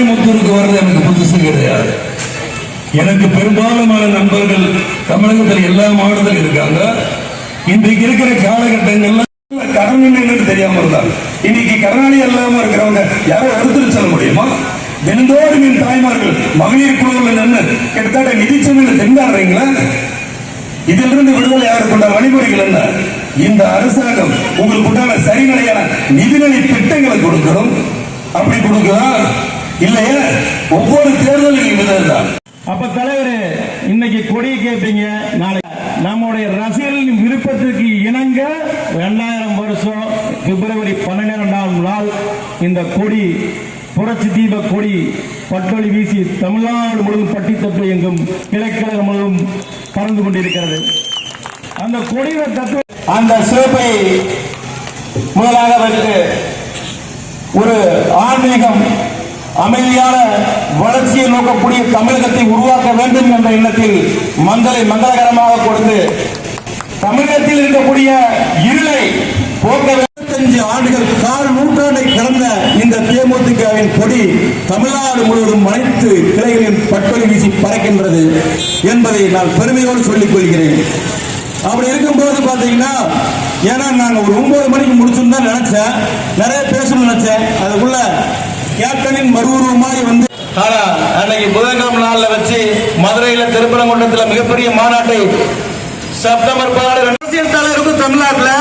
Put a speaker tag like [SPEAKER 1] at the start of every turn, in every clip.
[SPEAKER 1] கோயம்புத்தூருக்கு வர்றது எனக்கு புதுசு கிடையாது. எனக்கு பெரும்பாலுமான நண்பர்கள் தமிழகத்தில் எல்லா மாவட்டத்திலும் இருக்காங்க. இன்றைக்கு இருக்கிற காலகட்டங்கள்ல கடன் என்னன்னு தெரியாம இருந்தாங்க. இன்னைக்கு கடனாளி இல்லாம இருக்கிறவங்க யாரோ ஒருத்தர் சொல்ல முடியுமா? தினந்தோறும் என் தாய்மார்கள் மகளிர் குழுவில் நின்று கிட்டத்தட்ட நிதிச்சமையில் திண்டாடுறீங்களா? இதிலிருந்து விடுதலை யாருக்குண்டான வழிமுறைகள் என்ன? இந்த அரசாங்கம் உங்களுக்கு உண்டான சரிநிலையான நிதிநிலை திட்டங்களை கொடுக்கணும். அப்படி கொடுக்குதா இல்லையா? ஒவ்வொரு தேர்தலும் இதுதான்.
[SPEAKER 2] அப்ப தலைவரே, இன்னைக்கு கொடி கேட்பீங்க, நாளைக்கு நம்முடைய ரசிகர்களின் விருப்பத்திற்கு இணங்க 2000 வருஷம் பிப்ரவரி 12ஆம் நாள் இந்த கொடி புரட்சி தீப கொடி பட்டொலி வீசி தமிழ்நாடு முழுவதும் பட்டித்தட்டு எங்கும் கிழக்கழகம் முழுவதும் பறந்து கொண்டிருக்கிறது. அந்த கொடியை தத்து அந்த சிறப்பை முதலாக வைத்து ஒரு ஆன்மீகம் அமைதியான வளர்ச்சியை நோக்கக்கூடிய தமிழகத்தை உருவாக்க வேண்டும் என்ற எண்ணத்தில் மந்தலை மங்களகரமாக கொடுத்து தமிழகத்தில் இருக்கக்கூடிய இருளை போக்க 25 ஆண்டுகள் கால் நூற்றாண்டை கடந்த இந்த தேமுதிகவின் கொடி தமிழ்நாடு முழுவதும் அனைத்து கிளைகளின் பட்டொலி வீசி பறக்கின்றது என்பதை நான் பெருமையோடு சொல்லிக் கொள்கிறேன். அப்படி இருக்கும்போது பாத்தீங்கன்னா, ஏன்னா நாங்க ஒரு 9 மணிக்கு முடிச்சுன்னு தான் நினைச்சேன், நிறைய பேசணும்னு நினைச்சேன். அதுக்குள்ள கேப்டனின் மறுவுருவமாய் வந்து அன்னைக்கு புதன்கிழமை நாள்ல வச்சு மதுரையில திருப்பரங்குன்றத்தில் மிகப்பெரிய மாநாட்டை செப்டம்பர் 16 அரசியல் தலைவருக்கும் தமிழ்நாட்டில்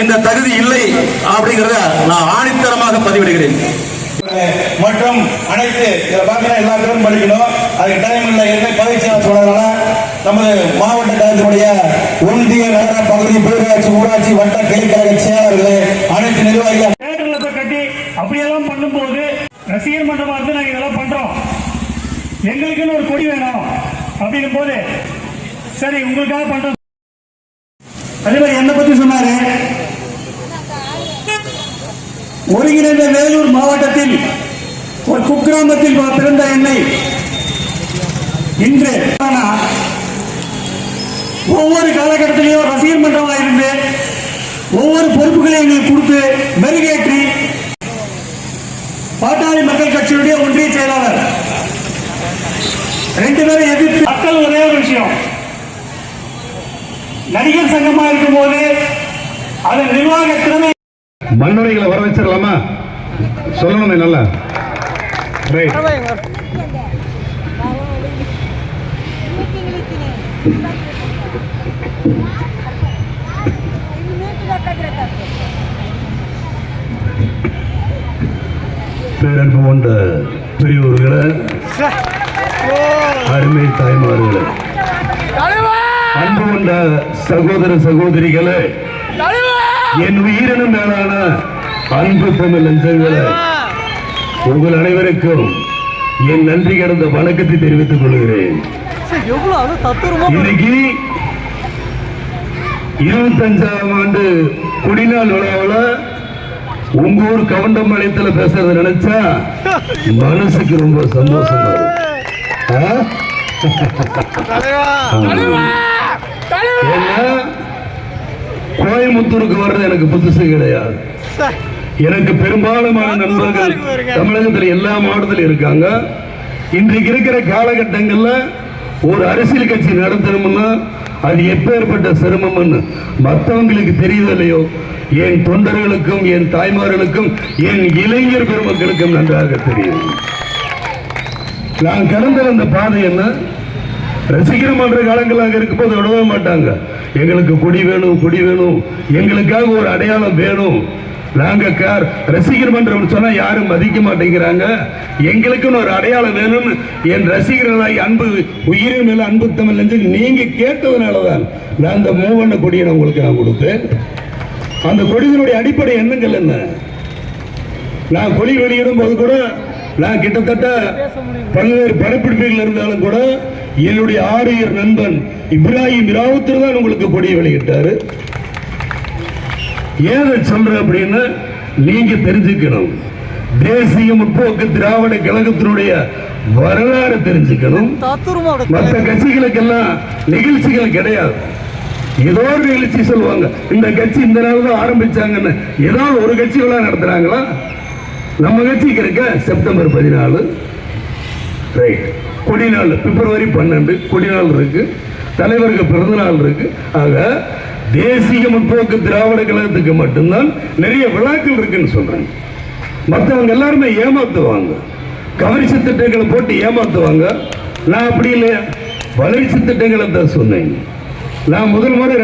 [SPEAKER 2] இந்த தகுதி இல்லை அப்படிங்கிறத நான் ஆணித்தரமாக பதிவிடுகிறேன். மற்றும் அனைத்து எல்லா பேரும் படிக்கணும், அதுக்கு டைம் இல்லை. என்ன பதவி சொல்றதுனால நமது மாவட்ட கழகத்தினுடைய ஒன்றிய நகர பகுதி பேரூராட்சி ஊராட்சி வட்ட கிளைக்கழக செயலாளர்கள் அனைத்து நிர்வாகிகள் கட்டி அப்படியெல்லாம் பண்ணும்போது ரசிகர் மன்றமா இருந்து நாங்க இதெல்லாம் பண்றோம், எங்களுக்குன்னு ஒரு கொடி வேணும் அப்படின்னும் போது சரி உங்களுக்காக பண்றோம். அதே மாதிரி என்ன பத்தி சொன்னாரு, ஒருங்கிணைந்த வேலூர் மாவட்டத்தில் ஒரு குக்கிராமத்தில் பிறந்த என்னை இன்று ஒவ்வொரு காலகட்டத்திலேயும் ரசிகர் மன்றமாக இருந்து ஒவ்வொரு பொறுப்புகளையும் எங்களுக்கு கொடுத்து மெருகேற்றி பாட்டாளி மக்கள் கட்சியுடைய ஒன்றிய செயலாளர் 2 பேரும் எதிர்த்து மக்கள் ஒரே ஒரு விஷயம், நடிகர் சங்கமா இருக்கும் போது அதன் நிர்வாக திறமை
[SPEAKER 3] மண்ணுரைகளை வர வச்சிடலாமா? சொல்லணுமே நல்லா. பேரன்பு கொண்ட பெரியோர்களே, அருமை தாய்மார்களே, அன்பு கொண்ட சகோதர சகோதரிகளே, என் உயிரினும் மேலான அன்பு தமிழ் நெஞ்சங்களே, உங்கள் அனைவருக்கும் என் நன்றி கடந்த வணக்கத்தை தெரிவித்துக் கொள்கிறேன். இன்னைக்கு 25ஆம் ஆண்டு கொடிநாள் விழாவில் உங்க ஊர் கவுண்டம்பாளையத்தில் பேசுறத நினைச்சா மனசுக்கு ரொம்ப சந்தோஷமா கோயம்புத்தூருக்கு வர்றது எனக்கு புதுசு கிடையாது. எனக்கு பெரும்பாலுமான நண்பர்கள் தமிழகத்தில் எல்லா மாவட்டத்திலும் இருக்காங்க. இன்றைக்கு இருக்கிற காலகட்டங்கள்ல ஒரு அரசியல் கட்சி நடத்தணும்னா அது எப்பேற்பட்ட சிரமம்னு மற்றவங்களுக்கு தெரியுது இல்லையோ, என் தொண்டர்களுக்கும் என் தாய்மார்களுக்கும் என் இளைஞர் பெருமக்களுக்கும் நன்றாக தெரியும். நான் கடந்த அந்த பாதை என்ன, ரசிகர் மன்ற காலங்களாக இருக்கும்போது விடவே மாட்டாங்க. எங்களுக்கு கொடி வேணும், கொடி வேணும், எங்களுக்காக ஒரு அடையாளம் வேணும். நாங்க ரசிகர் மன்றம் சொன்னா யாரும் மதிக்க மாட்டேங்கிறாங்க, எங்களுக்குன்னு ஒரு அடையாளம் வேணும்னு என் ரசிகர்களாய் அன்பு உயிரின் மேல அன்பு தமிழ் நீங்க கேட்டதுனாலதான் நான் அந்த மூவண்ண கொடியை உங்களுக்கு நான் கொடுத்தேன். அந்த கொடியினுடைய அடிப்படை எண்ணங்கள் என்ன? நான் கொடி வெளியிடும் போது கூட நான் கிட்டத்தட்ட பல்வேறு படப்பிடிப்புகள் இருந்தாலும் கூட என்னுடைய ஆரியர் நண்பன் இப்ராஹிம் ராவுத்தர் தான் உங்களுக்கு கொடியை வெளியிட்டாரு. ஏன் சொல்றேன் அப்படின்னு நீங்க தெரிஞ்சுக்கணும். தேசிய முற்போக்கு திராவிட கழகத்தினுடைய வரலாறு தெரிஞ்சுக்கணும். மற்ற கட்சிகளுக்கெல்லாம் நிகழ்ச்சிகள் கிடையாது. ஏதோ ஒரு நிகழ்ச்சி சொல்லுவாங்க, இந்த கட்சி இந்த நாள் தான் ஆரம்பிச்சாங்கன்னு. ஏதாவது ஒரு கட்சி விழா நடத்துறாங்களா? நம்ம கட்சிக்கு இருக்க செப்டம்பர் 14 ரைட். கொடி நாள் பிப்ரவரி 12 கொடி நாள் இருக்கு, தலைவருக்கு பிறந்த நாள் இருக்கு. ஆக தேசிய முற்போக்கு திராவிட கழகத்துக்கு மட்டும்தான் நிறைய விழாக்கள் இருக்குன்னு சொல்றேன். மற்றவங்க எல்லாருமே ஏமாத்துவாங்க, கவர்ச்சி திட்டங்களை போட்டு ஏமாத்துவாங்க. நான் அப்படி இல்லையா, வளர்ச்சி திட்டங்களை தான் சொன்னேன். நான் முதல் முறை